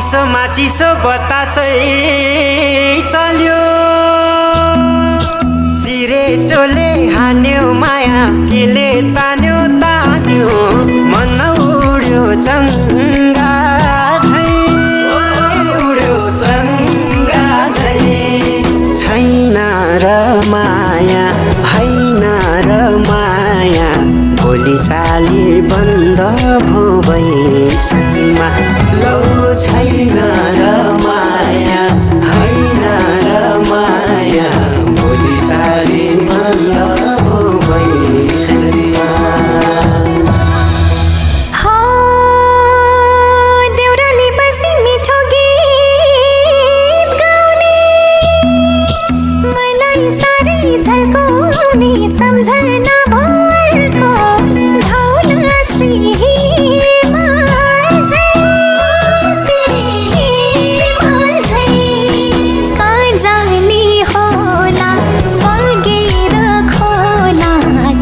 चिसो बतासै चल्यो सिरेटोले हान्यो माया केले तान्यो मन उड्यो चङ्गा छैन र माया हैन र माया भोलि चाली बन्द भो बैसमा लौ छैन र माया हैन र माया भोलि चाली बन्द भो बैसमा सम्झना भरको धौला श्री जानी होला फल्केर खोला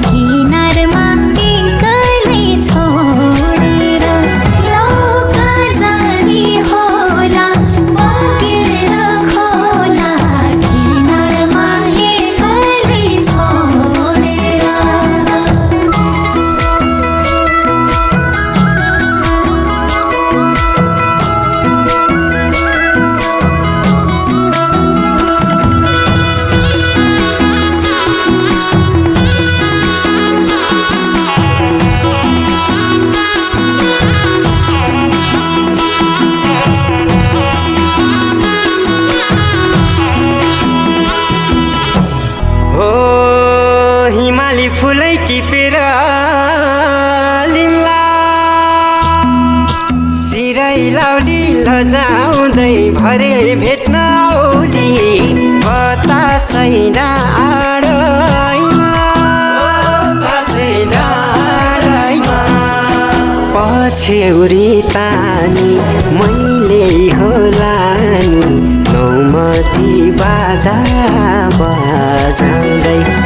किनारमा एक्लै छोडेर लौका जानी होला फल्केर खोला किनारमा एक्लै छोडेर हिमाली फुलै टिपेर लिम्ला सिरै लाउली लजाउँदै भरे भेट्न औली बतासै आडैमा पछ्यौरी तानी मैले होला नि नौमती बाजा बजाउँदै